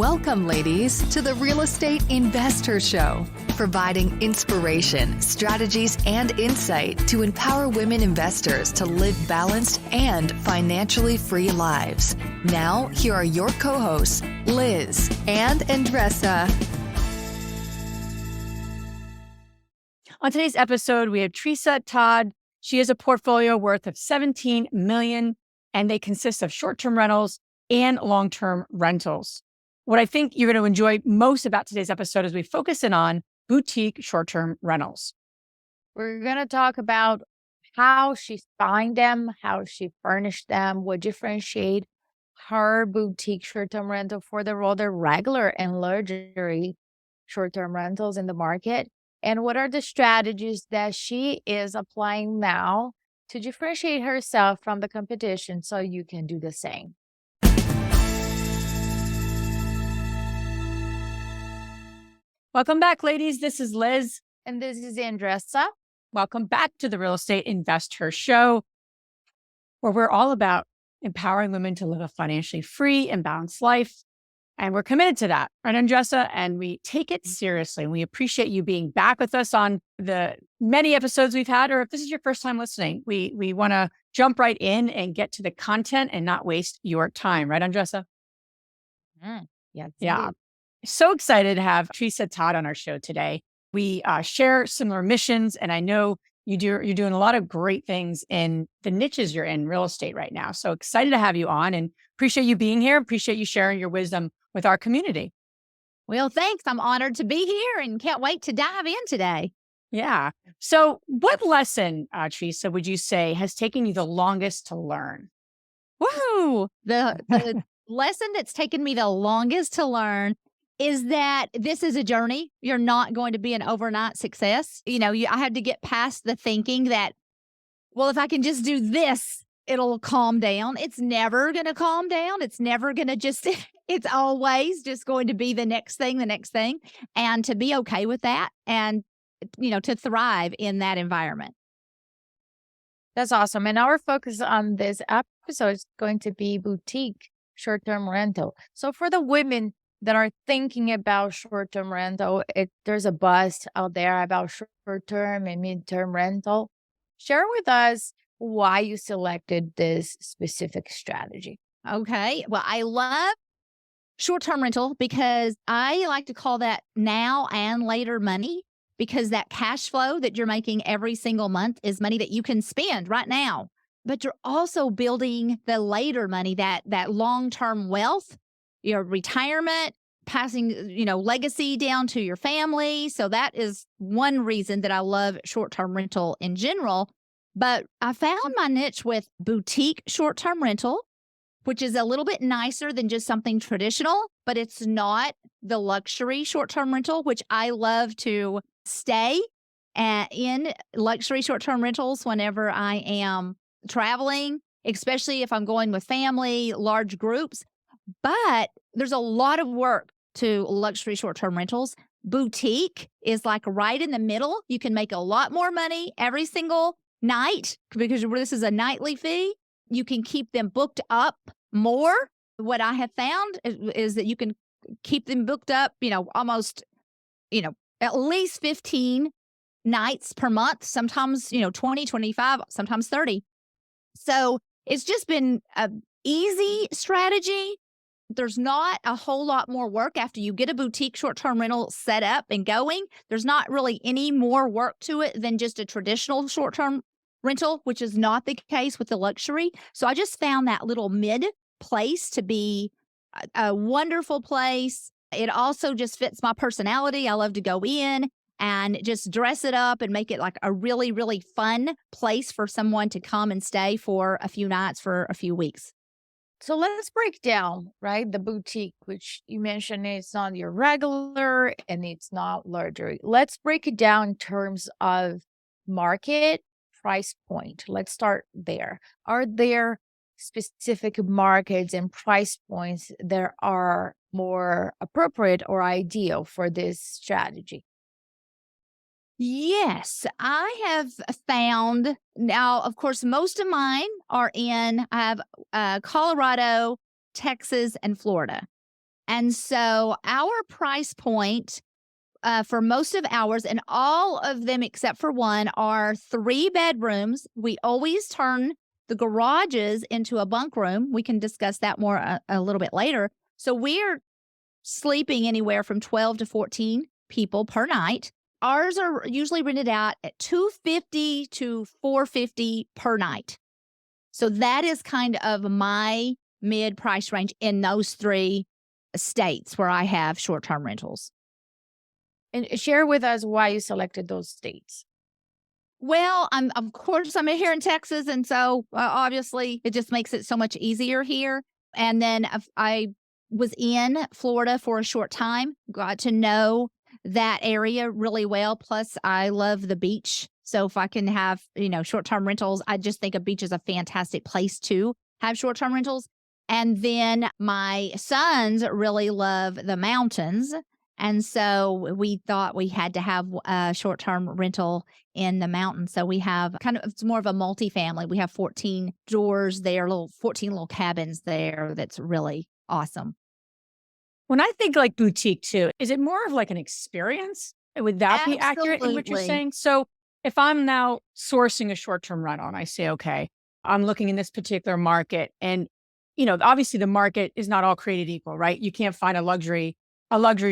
Welcome, ladies, to the Real Estate InvestHER Show, providing inspiration, strategies, and insight to empower women investors to live balanced and financially free lives. Now, here are your co-hosts, Liz and Tresa. On today's episode, we have Tresa Todd. She has a portfolio worth of $17 million, and they consist of short-term rentals and long-term rentals. What I think you're going to enjoy most about today's episode is we focus in on boutique short-term rentals. We're going to talk about how she's buying them, how she furnished them, what differentiate her boutique short-term rental for the rather regular and luxury short-term rentals in the market, and what are the strategies that she is applying now to differentiate herself from the competition so you can do the same. Welcome back, ladies. This is Liz. And this is Tresa. Welcome back to the Real Estate InvestHER Show, where we're all about empowering women to live a financially free and balanced life. And we're committed to that, right, Tresa? And we take it seriously. And we appreciate you being back with us on the many episodes we've had, or if this is your first time listening, we want to jump right in and get to the content and not waste your time, right, Tresa? Yes, Yeah. indeed. So excited to have Tresa Todd on our show today. We share similar missions, and I know you're doing a lot of great things in the niches you're in real estate right now. So excited to have you on, and appreciate you being here. Appreciate you sharing your wisdom with our community. Well, thanks. I'm honored to be here and can't wait to dive in today. Yeah. So what lesson, Tresa, would you say has taken you the longest to learn? Woo! The lesson that's taken me the longest to learn is that this is a journey. You're not going to be an overnight success. I had to get past the thinking that, well, if I can just do this, it'll calm down. It's never going to calm down. It's never going to it's always just going to be the next thing. And to be okay with that and, to thrive in that environment. That's awesome. And our focus on this episode is going to be boutique short-term rental. So for the women that are thinking about short-term rental, there's a buzz out there about short-term and mid-term rental. Share with us why you selected this specific strategy. Okay. Well, I love short-term rental because I like to call that now and later money, because that cash flow that you're making every single month is money that you can spend right now. But you're also building the later money, that long-term wealth, your retirement, passing, legacy down to your family. So that is one reason that I love short-term rental in general. But I found my niche with boutique short-term rental, which is a little bit nicer than just something traditional, but it's not the luxury short-term rental, which I love to stay in luxury short-term rentals whenever I am traveling, especially if I'm going with family, large groups. But there's a lot of work to luxury short-term rentals. Boutique is like right in the middle. You can make a lot more money every single night because this is a nightly fee. You can keep them booked up more. What I have found is that you can keep them booked up, almost, at least 15 nights per month, sometimes, 20, 25, sometimes 30. So it's just been an easy strategy. There's not a whole lot more work after you get a boutique short-term rental set up and going. There's not really any more work to it than just a traditional short-term rental, which is not the case with the luxury. So I just found that little mid place to be a wonderful place. It also just fits my personality. I love to go in and just dress it up and make it like a really, really fun place for someone to come and stay for a few nights, for a few weeks. So let's break down, right, the boutique, which you mentioned it's not your regular and it's not luxury. Let's break it down in terms of market price point. Let's start there. Are there specific markets and price points that are more appropriate or ideal for this strategy? Yes, I have found now, of course, most of mine are I have Colorado, Texas, and Florida. And so our price point for most of ours, and all of them except for one, are 3 bedrooms. We always turn the garages into a bunk room. We can discuss that more a little bit later. So we're sleeping anywhere from 12 to 14 people per night. Ours are usually rented out at $250 to $450 per night. So that is kind of my mid price range in those 3 states where I have short-term rentals. And share with us why you selected those states. Well, I'm here in Texas, and so obviously it just makes it so much easier here. And then I was in Florida for a short time, got to know that area really well. Plus, I love the beach. So if I can have, short-term rentals, I just think a beach is a fantastic place to have short-term rentals. And then my sons really love the mountains. And so we thought we had to have a short-term rental in the mountains. So we have it's more of a multifamily. We have 14 doors there, 14 little cabins there. That's really awesome. When I think like boutique too, is it more of like an experience? Would that be accurate in what you're Absolutely. saying? So if I'm now sourcing a short-term rental and I say, okay, I'm looking in this particular market, and obviously the market is not all created equal, right? You can't find a luxury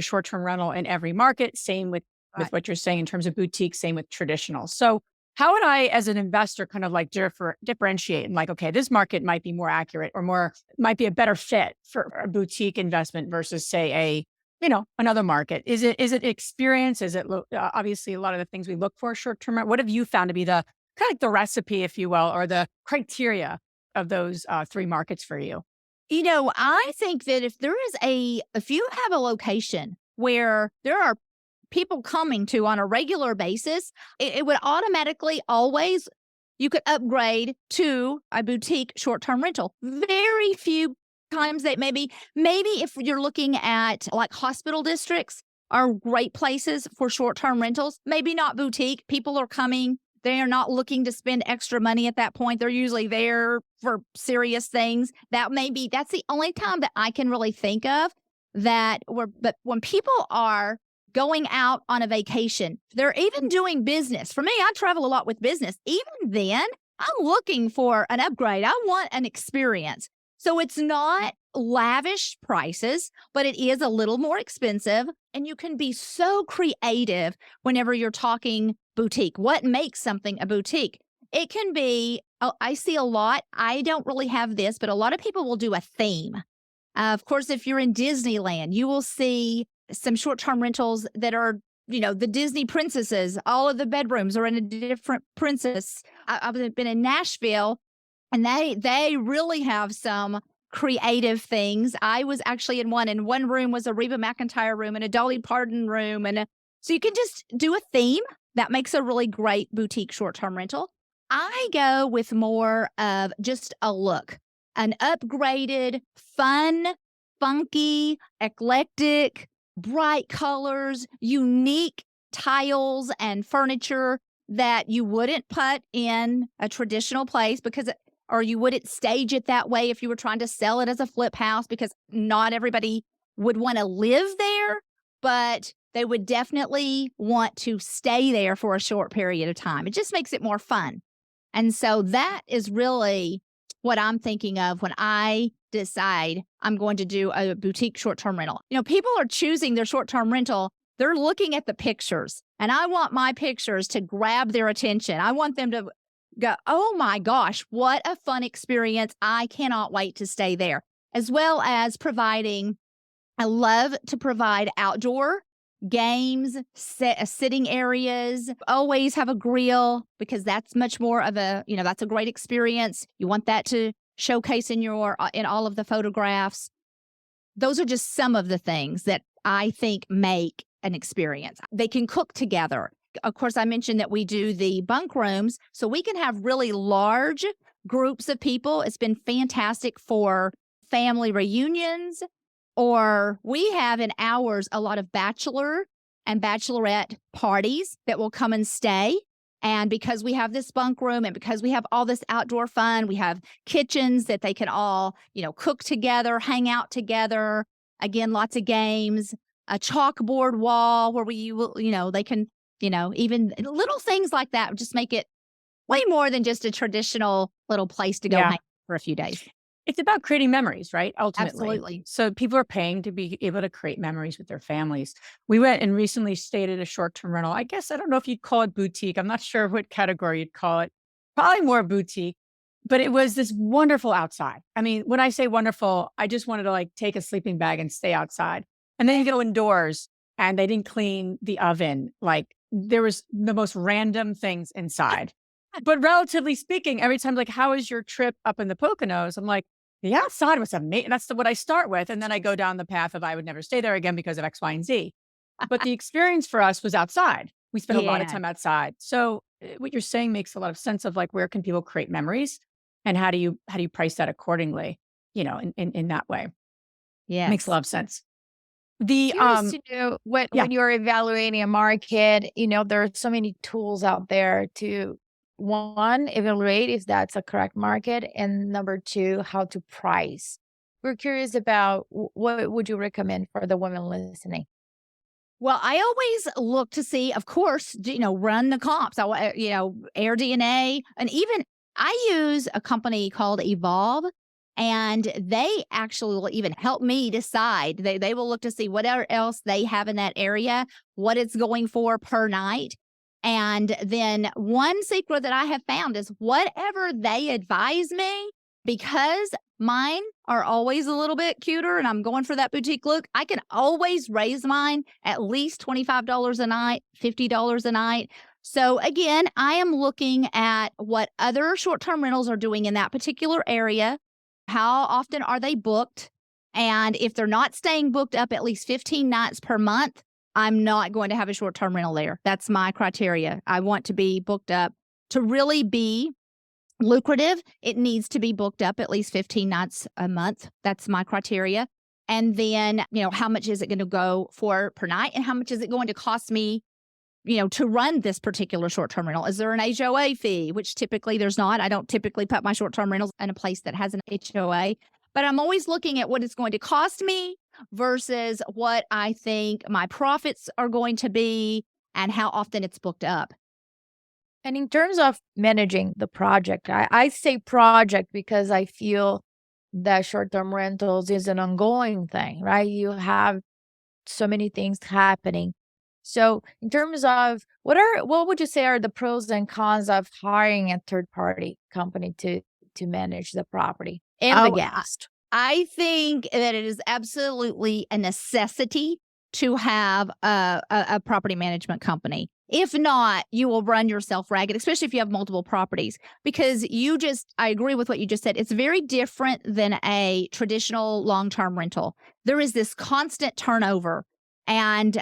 short-term rental in every market. Same with Right. what you're saying in terms of boutique, same with traditional. So how would I, as an investor, kind of like differentiate and like, okay, this market might be more accurate or might be a better fit for a boutique investment versus say another market? Is it experience? Is it obviously a lot of the things we look for short-term rental? What have you found to be the kind of like the recipe, if you will, or the criteria of those 3 markets for you? I think that if you have a location where there are people coming to on a regular basis, it would automatically always, you could upgrade to a boutique short-term rental. Very few times that maybe if you're looking at like hospital districts are great places for short-term rentals, maybe not boutique. People are coming. They are not looking to spend extra money at that point. They're usually there for serious things. That's the only time that I can really think of but when people are going out on a vacation, they're even doing business. For me, I travel a lot with business. Even then, I'm looking for an upgrade. I want an experience. So it's not lavish prices, but it is a little more expensive. And you can be so creative whenever you're talking boutique. What makes something a boutique? It can be, I see a lot, I don't really have this, but a lot of people will do a theme. Of course, if you're in Disneyland, you will see some short-term rentals that are, the Disney princesses. All of the bedrooms are in a different princess. I've been in Nashville, and they really have some creative things. I was actually in one room was a Reba McEntire room and a Dolly Parton room. So you can just do a theme. That makes a really great boutique short-term rental. I go with more of just a look, an upgraded, fun, funky, eclectic, bright colors, unique tiles and furniture that you wouldn't put in a traditional place or you wouldn't stage it that way if you were trying to sell it as a flip house, because not everybody would want to live there, but they would definitely want to stay there for a short period of time. It just makes it more fun. And so that is really what I'm thinking of when I decide I'm going to do a boutique short-term rental. People are choosing their short-term rental. They're looking at the pictures, and I want my pictures to grab their attention. I want them to go, oh my gosh, what a fun experience. I cannot wait to stay there. As well as I love to provide outdoor games, sitting areas, always have a grill, because that's much more of that's a great experience. You want that to showcase in all of the photographs. Those are just some of the things that I think make an experience. They can cook together. Of course, I mentioned that we do the bunk rooms, so we can have really large groups of people. It's been fantastic for family reunions, or we have in ours a lot of bachelor and bachelorette parties that will come and stay. And because we have this bunk room and because we have all this outdoor fun, we have kitchens that they can all, cook together, hang out together. Again, lots of games, a chalkboard wall where they can, even little things like that just make it way more than just a traditional little place to go Yeah. hang for a few days. It's about creating memories, right? Ultimately. Absolutely. So people are paying to be able to create memories with their families. We went and recently stayed at a short-term rental. I guess, I don't know if you'd call it boutique. I'm not sure what category you'd call it. Probably more boutique, but it was this wonderful outside. I mean, when I say wonderful, I just wanted to like take a sleeping bag and stay outside. And then you go indoors and they didn't clean the oven. Like there was the most random things inside. But relatively speaking, every time like, how was your trip up in the Poconos? I'm like, the outside was amazing. That's what I start with. And then I go down the path of I would never stay there again because of X, Y, and Z. But the experience for us was outside. We spent a lot of Yeah. time outside. So what you're saying makes a lot of sense of like, where can people create memories and how do you price that accordingly, in that way? Yeah. Makes a lot of sense. The, Curious to know yeah. when you're evaluating a market, there are so many tools out there to, one, evaluate if that's a correct market, and number two, how to price. We're curious about what would you recommend for the women listening? Well, I always look to see, of course, run the comps. Air DNA, and even I use a company called Evolve, and they actually will even help me decide. They will look to see whatever else they have in that area, what it's going for per night. And then one secret that I have found is whatever they advise me, because mine are always a little bit cuter and I'm going for that boutique look, I can always raise mine at least $25 a night, $50 a night. So again, I am looking at what other short-term rentals are doing in that particular area. How often are they booked? And if they're not staying booked up at least 15 nights per month, I'm not going to have a short-term rental there. That's my criteria. I want to be booked up. To really be lucrative, it needs to be booked up at least 15 nights a month. That's my criteria. And then, how much is it going to go for per night? And how much is it going to cost me, to run this particular short-term rental? Is there an HOA fee? Which typically there's not. I don't typically put my short-term rentals in a place that has an HOA. But I'm always looking at what it's going to cost me versus what I think my profits are going to be and how often it's booked up. And in terms of managing the project, I say project because I feel that short-term rentals is an ongoing thing, right? You have so many things happening. So in terms of what would you say are the pros and cons of hiring a third-party company to manage the property and the guest? I think that it is absolutely a necessity to have a property management company. If not, you will run yourself ragged, especially if you have multiple properties, because I agree with what you just said. It's very different than a traditional long-term rental. There is this constant turnover. And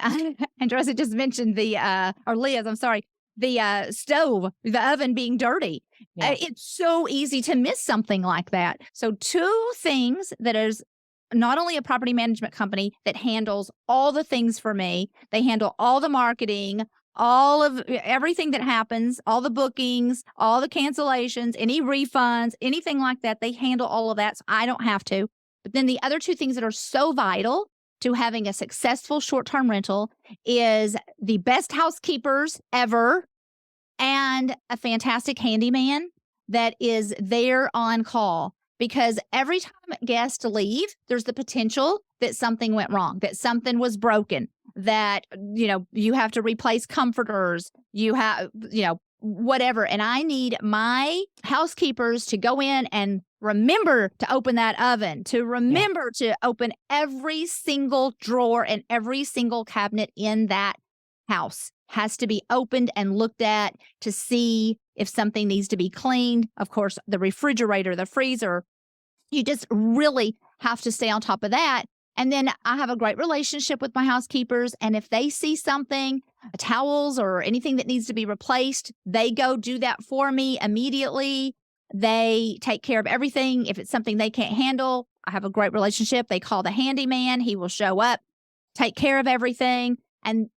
Tresa just mentioned Liz, I'm sorry, the stove, the oven being dirty. Yeah. It's so easy to miss something like that. So two things that is not only a property management company that handles all the things for me, they handle all the marketing, all of everything that happens, all the bookings, all the cancellations, any refunds, anything like that. They handle all of that, so I don't have to. But then the other two things that are so vital to having a successful short-term rental is the best housekeepers ever and a fantastic handyman that is there on call. Because every time guests leave, there's the potential that something went wrong, that something was broken, that, you have to replace comforters, you have, whatever. And I need my housekeepers to go in and remember to open that oven, to remember to open every single drawer and every single cabinet in that house has to be opened and looked at to see if something needs to be cleaned. Of course, the refrigerator, the freezer, you just really have to stay on top of that. And then I have a great relationship with my housekeepers. And if they see something, towels or anything that needs to be replaced, they go do that for me immediately. They take care of everything. If it's something they can't handle, I have a great relationship. They call the handyman. He will show up, take care of everything. And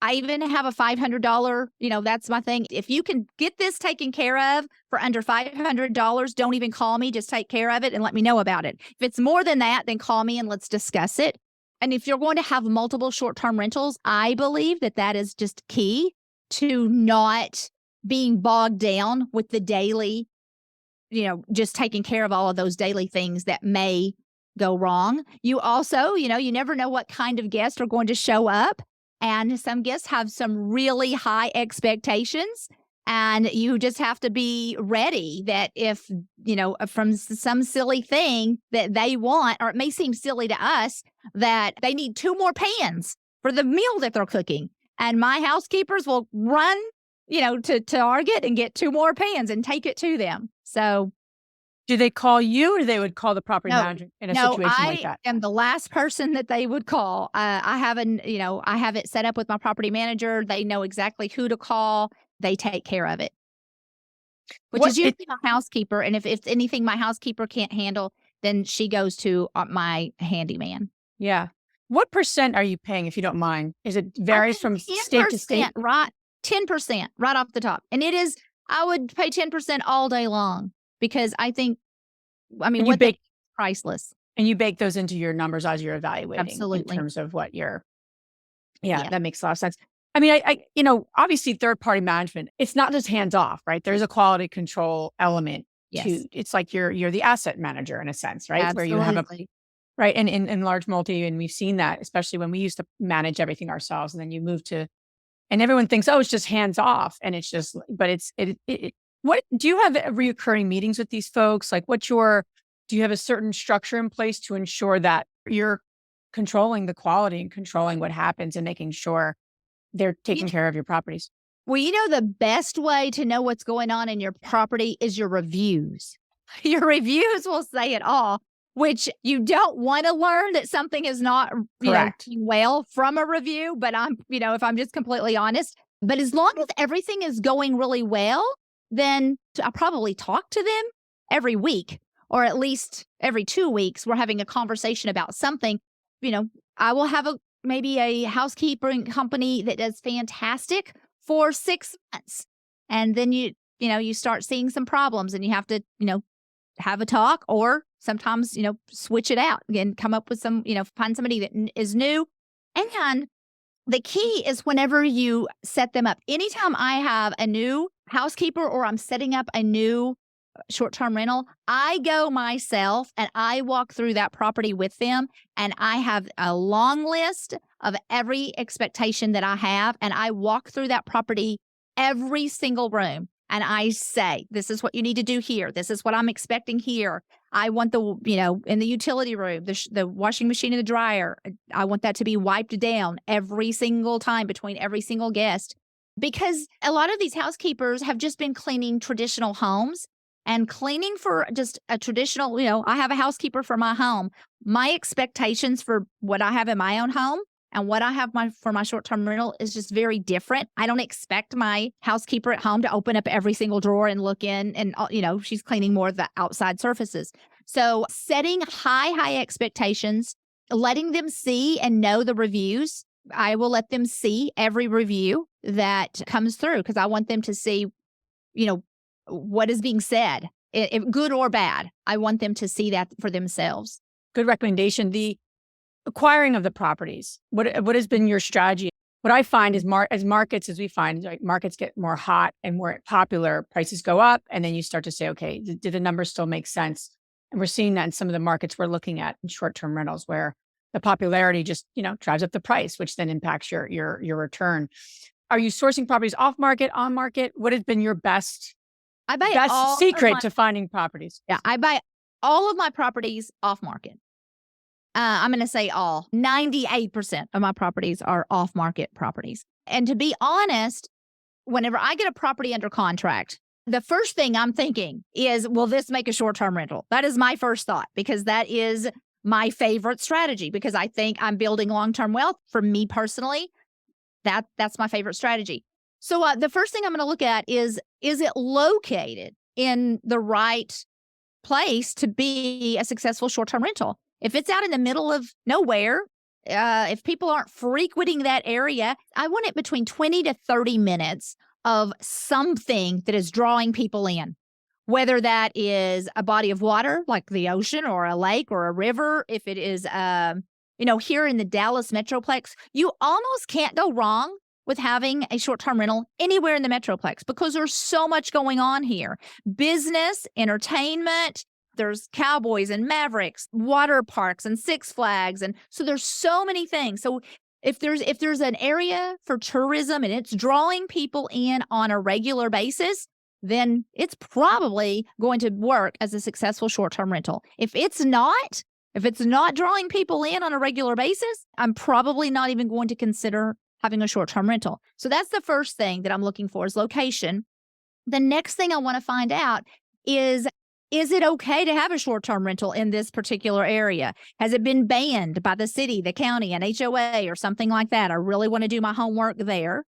I even have a $500, that's my thing. If you can get this taken care of for under $500, don't even call me. Just take care of it and let me know about it. If it's more than that, then call me and let's discuss it. And if you're going to have multiple short-term rentals, I believe that that is just key to not being bogged down with the daily, just taking care of all of those daily things that may go wrong. You also, you never know what kind of guests are going to show up. And some guests have some really high expectations. And you just have to be ready that if, from some silly thing that they want, or it may seem silly to us, that they need 2 more pans for the meal that they're cooking. And my housekeepers will run, to Target and get 2 more pans and take it to them. So do they call you, or they would call the property manager in a situation like that? I am the last person that they would call. I have I have it set up with my property manager. They know exactly who to call. They take care of it, which is usually my housekeeper. And if it's anything my housekeeper can't handle, then she goes to my handyman. Yeah. What % are you paying, if you don't mind? Is it varies from state to state? Right. 10% right off the top. And I would pay 10% all day long because what they is priceless. And you bake those into your numbers as you're evaluating. Absolutely. In terms of what that makes a lot of sense. I mean, obviously third party management, it's not just hands off, right? There's a quality control element to, it's like you're the asset manager in a sense, right? Absolutely. Where you have right. And in large multi, and we've seen that, especially when we used to manage everything ourselves, and then you move to, and everyone thinks, oh, it's just hands off. And it's just, but what do you have reoccurring meetings with these folks? Like do you have a certain structure in place to ensure that you're controlling the quality and controlling what happens and making sure they're taking care of your properties? Well, the best way to know what's going on in your property is your reviews. Your reviews will say it all, which you don't want to learn that something is not doing well from a review. But if I'm just completely honest, but as long as everything is going really well, then I probably talk to them every week, or at least every 2 weeks. We're having a conversation about something. I will have maybe a housekeeping company that does fantastic for 6 months. And then you start seeing some problems and you have to, have a talk, or sometimes, switch it out and come up with some, find somebody that is new. And the key is whenever you set them up, anytime I have a new housekeeper or I'm setting up a new short-term rental, I go myself and I walk through that property with them, and I have a long list of every expectation that I have, and I walk through that property, every single room, and I say, this is what you need to do here. This is what I'm expecting here. I want in the utility room, the washing machine and the dryer, I want that to be wiped down every single time between every single guest, because a lot of these housekeepers have just been cleaning traditional homes. And cleaning for just a traditional, I have a housekeeper for my home. My expectations for what I have in my own home and what I have for my short-term rental is just very different. I don't expect my housekeeper at home to open up every single drawer and look in, and, she's cleaning more of the outside surfaces. So setting high expectations, letting them see and know the reviews. I will let them see every review that comes through, because I want them to see, what is being said, if good or bad. I want them to see that for themselves. Good recommendation. The acquiring of the properties. What has been your strategy? What I find is markets get more hot and more popular, prices go up, and then you start to say, okay, do the numbers still make sense? And we're seeing that in some of the markets we're looking at in short-term rentals, where the popularity just drives up the price, which then impacts your return. Are you sourcing properties off market, on market? What has been your best secret to finding properties? Yeah, I buy all of my properties off market. I'm going to say 98% of my properties are off market properties. And to be honest, whenever I get a property under contract, the first thing I'm thinking is, will this make a short-term rental? That is my first thought, because that is my favorite strategy, because I think I'm building long-term wealth. For me personally, that's my favorite strategy. So the first thing I'm going to look at is it located in the right place to be a successful short-term rental? If it's out in the middle of nowhere, if people aren't frequenting that area, I want it between 20 to 30 minutes of something that is drawing people in, whether that is a body of water like the ocean or a lake or a river, if it is here in the Dallas Metroplex, you almost can't go wrong with having a short-term rental anywhere in the Metroplex because there's so much going on here. Business, entertainment, there's Cowboys and Mavericks, water parks and Six Flags. And so there's so many things. So if there's an area for tourism and it's drawing people in on a regular basis, then it's probably going to work as a successful short-term rental. If it's not drawing people in on a regular basis, I'm probably not even going to consider having a short-term rental. So that's the first thing that I'm looking for is location. The next thing I want to find out is it okay to have a short-term rental in this particular area? Has it been banned by the city, the county, an HOA or something like that? I really want to do my homework there.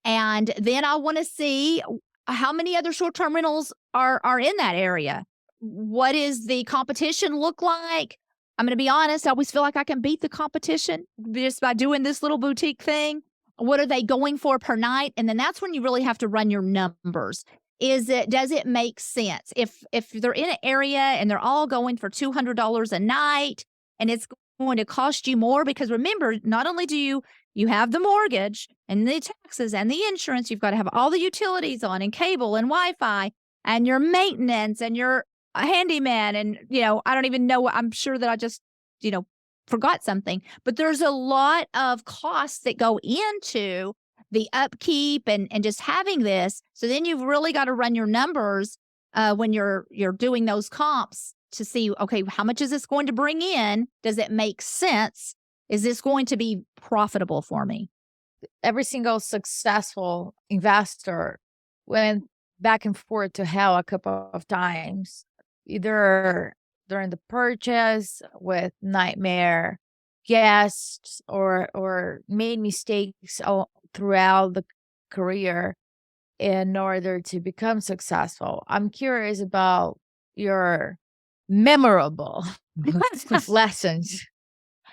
And then I want to see how many other short-term rentals are in that area. What does the competition look like? I'm going to be honest, I always feel like I can beat the competition just by doing this little boutique thing. What are they going for per night? And then that's when you really have to run your numbers. Does it make sense? If they're in an area and they're all going for $200 a night and it's going to cost you more, because remember, not only do you have the mortgage and the taxes and the insurance, you've got to have all the utilities on and cable and Wi-Fi and your maintenance and your handyman. And, I don't even know, I'm sure that I just, forgot something, but there's a lot of costs that go into the upkeep and just having this. So then you've really got to run your numbers when you're doing those comps to see, okay, how much is this going to bring in? Does it make sense? Is this going to be profitable for me? Every single successful investor went back and forth to hell a couple of times, either during the purchase with nightmare guests or made mistakes all throughout the career in order to become successful. I'm curious about your memorable lessons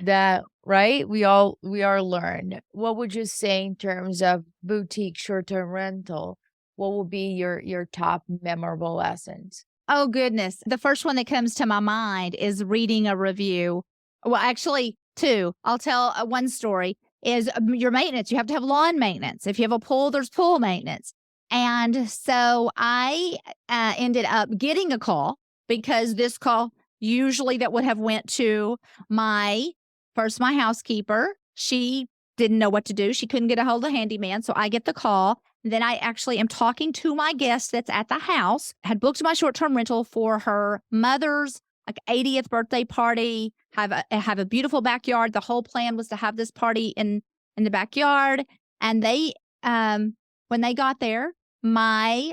that, right, we all learned. What would you say in terms of boutique short-term rental? What would be your top memorable lessons? Oh, goodness. The first one that comes to my mind is reading a review. Well, actually, two. I'll tell one story is your maintenance. You have to have lawn maintenance. If you have a pool, there's pool maintenance. And so I ended up getting a call because this call usually that would have went to my housekeeper. She didn't know what to do. She couldn't get a hold of the handyman. So I get the call. Then I actually am talking to my guest that's at the house, had booked my short-term rental for her mother's 80th birthday party, have a beautiful backyard. The whole plan was to have this party in the backyard. And they, when they got there, my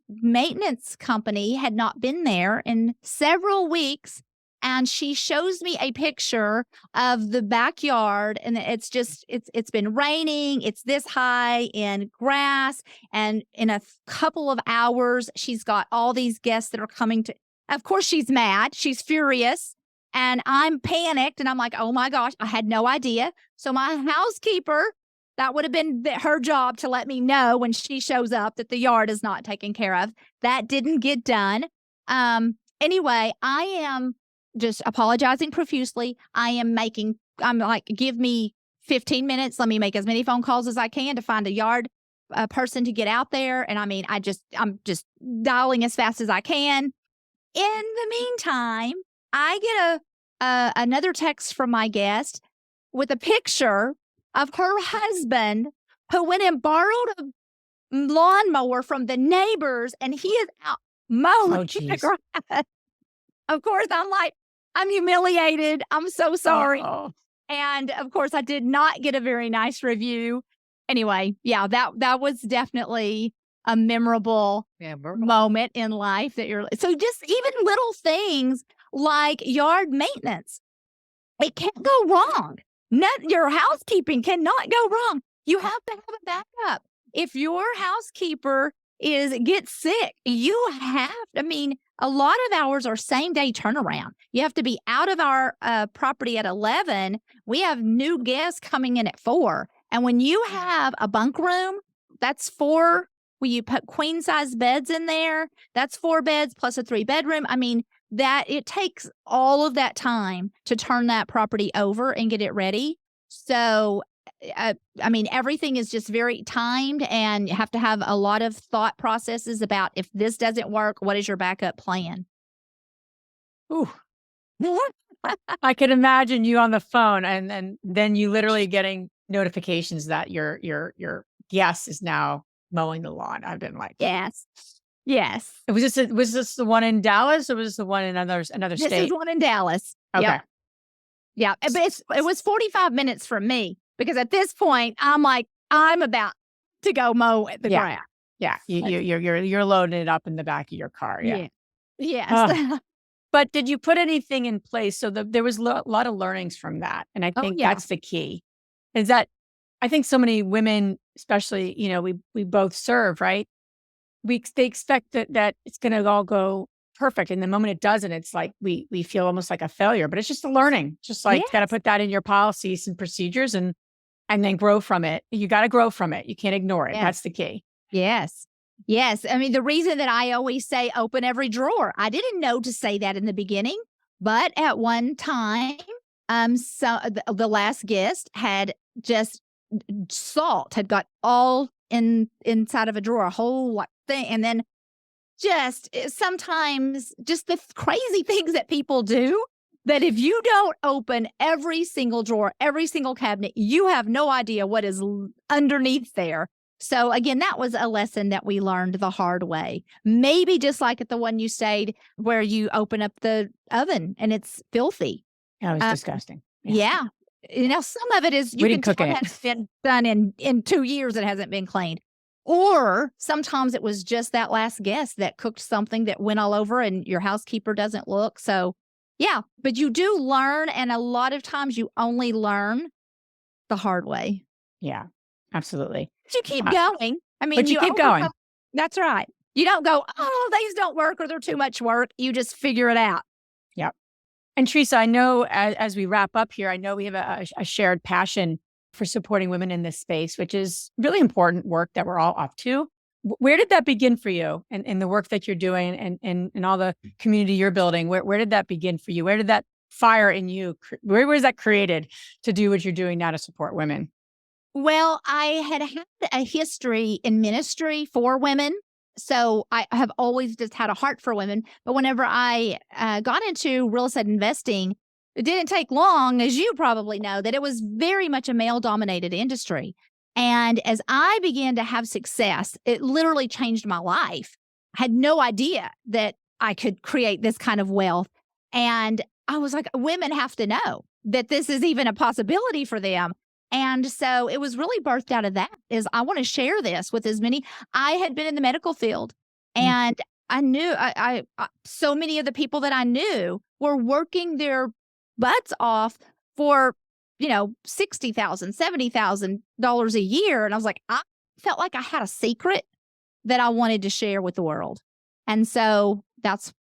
maintenance company had not been there in several weeks. And she shows me a picture of the backyard, and it's been raining. It's this high in grass, and in a couple of hours, she's got all these guests that are coming to. Of course, she's mad. She's furious, and I'm panicked, and I'm like, oh my gosh, I had no idea. So my housekeeper, that would have been her job to let me know when she shows up that the yard is not taken care of. That didn't get done. Anyway, I am just apologizing profusely. I'm like, give me 15 minutes. Let me make as many phone calls as I can to find a yard person to get out there. And I mean, I'm just dialing as fast as I can. In the meantime, I get another text from my guest with a picture of her husband who went and borrowed a lawnmower from the neighbors, and he is out mowing the grass. Of course, I'm humiliated. I'm so sorry. Uh-oh. And of course, I did not get a very nice review. Anyway, yeah, that was definitely a memorable moment in life so just even little things like yard maintenance. It can't go wrong. Your housekeeping cannot go wrong. You have to have a backup. If your housekeeper gets sick, a lot of ours are same day turnaround. You have to be out of our property at 11. We have new guests coming in at 4. And when you have a bunk room, that's 4, where you put queen size beds in there. That's 4 beds plus a 3-bedroom. I mean, that it takes all of that time to turn that property over and get it ready. So, I mean, everything is just very timed, and you have to have a lot of thought processes about if this doesn't work, what is your backup plan? Ooh. I could imagine you on the phone and then you literally getting notifications that your guest is now mowing the lawn. I've been like, Yes. Yes. was this the one in Dallas or was this the one in another This state? is one in Dallas. Okay. Yep. Yeah. But it was 45 minutes from me, because at this point I'm like, I'm about to go mow the grass. Yeah. You're loading it up in the back of your car. Yeah. Yes. But did you put anything in place? So there was a lot of learnings from that. And I think yeah. that's the key, is that I think so many women, especially, we both serve, right? They expect that it's going to all go perfect. And the moment it doesn't, it's like we feel almost like a failure, but it's just a learning. Just like, got to put that in your policies and procedures and then grow from it. You got to grow from it. You can't ignore it. Yeah. That's the key. Yes. Yes. I mean, the reason that I always say open every drawer, I didn't know to say that in the beginning, but at one time, so the last guest had just salt had got all inside of a drawer, a whole thing. And then sometimes just the crazy things that people do, that if you don't open every single drawer, every single cabinet, you have no idea what is underneath there. So again, that was a lesson that we learned the hard way. Maybe just like at the one you stayed, where you open up the oven and it's filthy. That was disgusting. Yeah. Some of it is, We didn't cook in it. Has been done in 2 years. It hasn't been cleaned. Or sometimes it was just that last guest that cooked something that went all over and your housekeeper doesn't look. So yeah, but you do learn. And a lot of times you only learn the hard way. Yeah, absolutely. But you keep going. I mean, but you keep going. That's right. You don't go, oh, these don't work or they're too much work. You just figure it out. Yep. And Tresa, I know as we wrap up here, I know we have a shared passion for supporting women in this space, which is really important work that we're all up to. Where did that begin for you and the work that you're doing and all the community you're building? Where did that begin for you? Where did that fire in you, where was that created to do what you're doing now to support women? Well, I had a history in ministry for women. So I have always just had a heart for women. But whenever I got into real estate investing, it didn't take long, as you probably know, that it was very much a male-dominated industry. And as I began to have success, it literally changed my life. I had no idea that I could create this kind of wealth. And I was like, women have to know that this is even a possibility for them. And so it was really birthed out of that, is I want to share this with as many. I had been in the medical field, and I knew I so many of the people that I knew were working their butts off for, $60,000, $70,000 a year. And I was like, I felt like I had a secret that I wanted to share with the world. And so that's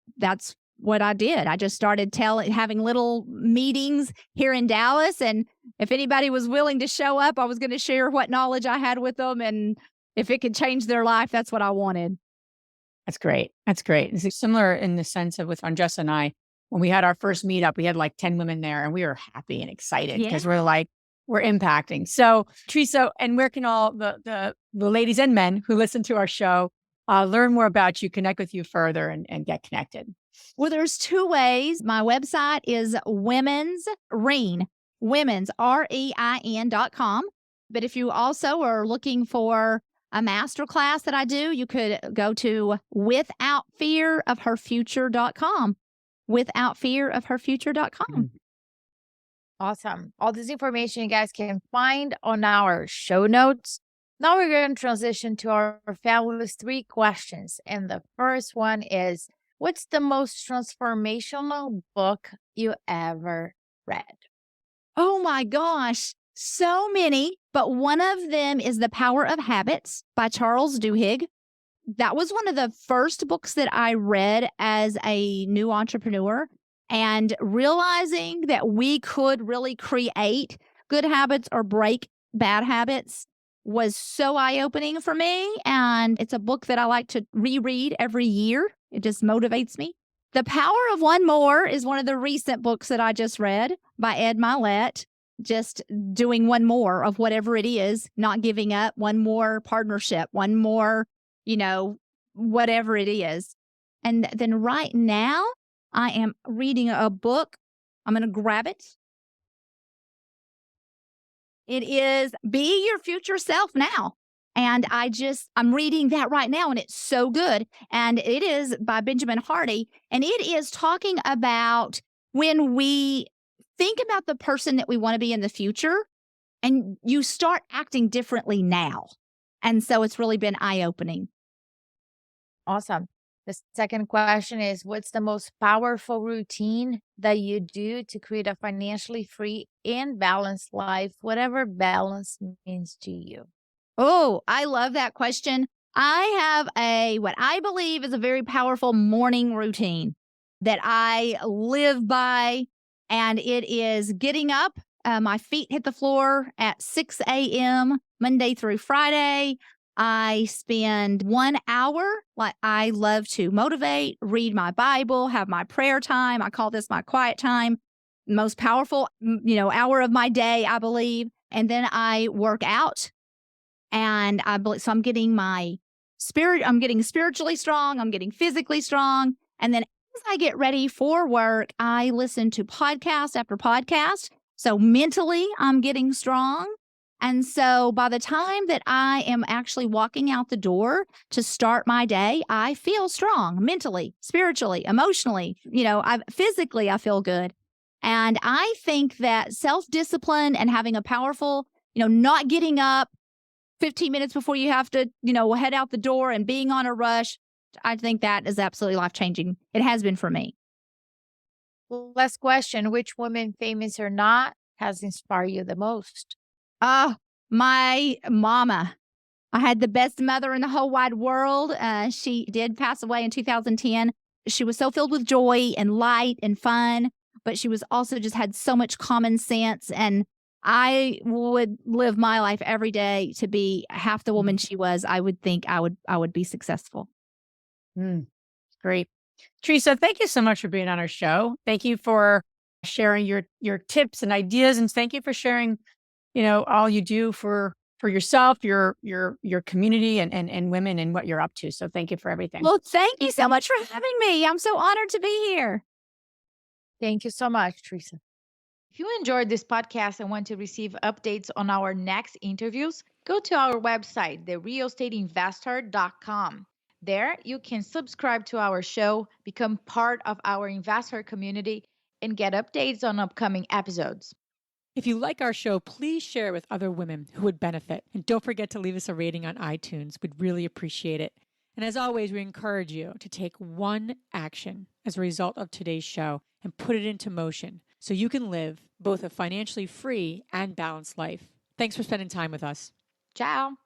what I did. I just started having little meetings here in Dallas. And if anybody was willing to show up, I was going to share what knowledge I had with them. And if it could change their life, that's what I wanted. That's great. That's great. It's similar in the sense of with Andressa and I, when we had our first meetup, we had like 10 women there and we were happy and excited because we're impacting. So Tresa, and where can all the ladies and men who listen to our show learn more about you, connect with you further and get connected? Well, there's 2 ways. My website is women's REIN, REIN.com. But if you also are looking for a masterclass that I do, you could go to withoutfearofherfuture.com. Withoutfearofherfuture.com. Awesome. All this information you guys can find on our show notes. Now we're going to transition to our fabulous 3 questions. And the first one is, what's the most transformational book you ever read? Oh my gosh, so many. But one of them is The Power of Habits by Charles Duhigg. That was one of the first books that I read as a new entrepreneur, and realizing that we could really create good habits or break bad habits was so eye-opening for me. And it's a book that I like to reread every year. It just motivates me. The Power of One More is one of the recent books that I just read by Ed Milet. Just doing one more of whatever it is, not giving up, one more partnership, one more, whatever it is. And then right now, I am reading a book. I'm going to grab it. It is Be Your Future Self Now. And I'm reading that right now, and it's so good. And it is by Benjamin Hardy. And it is talking about when we think about the person that we want to be in the future, and you start acting differently now. And so it's really been eye-opening. Awesome. The second question is, what's the most powerful routine that you do to create a financially free and balanced life, whatever balance means to you? Oh, I love that question. I have what I believe is a very powerful morning routine that I live by, and it is getting up. My feet hit the floor at 6 a.m. Monday through Friday. I spend 1 hour. Like, I love to motivate, read my Bible, have my prayer time. I call this my quiet time. Most powerful, hour of my day, I believe. And then I work out. And so I'm getting I'm getting spiritually strong. I'm getting physically strong. And then as I get ready for work, I listen to podcast after podcast. So mentally, I'm getting strong. And so by the time that I am actually walking out the door to start my day, I feel strong mentally, spiritually, emotionally, physically, I feel good. And I think that self-discipline and having a powerful, not getting up 15 minutes before you have to, head out the door and being on a rush, I think that is absolutely life-changing. It has been for me. Last question, which woman, famous or not, has inspired you the most? My mama. I had the best mother in the whole wide world. She did pass away in 2010. She was so filled with joy and light and fun, but she was also just had so much common sense. And I would live my life every day to be half the woman she was. I would think I would be successful. Great. Tresa, thank you so much for being on our show. Thank you for sharing your tips and ideas, and thank you for sharing, all you do for yourself, your community and women and what you're up to. So thank you for everything. Well, thank you so much for having me. I'm so honored to be here. Thank you so much, Tresa. If you enjoyed this podcast and want to receive updates on our next interviews, go to our website, therealestateinvestor.com. There, you can subscribe to our show, become part of our investor community, and get updates on upcoming episodes. If you like our show, please share it with other women who would benefit. And don't forget to leave us a rating on iTunes. We'd really appreciate it. And as always, we encourage you to take one action as a result of today's show and put it into motion so you can live both a financially free and balanced life. Thanks for spending time with us. Ciao.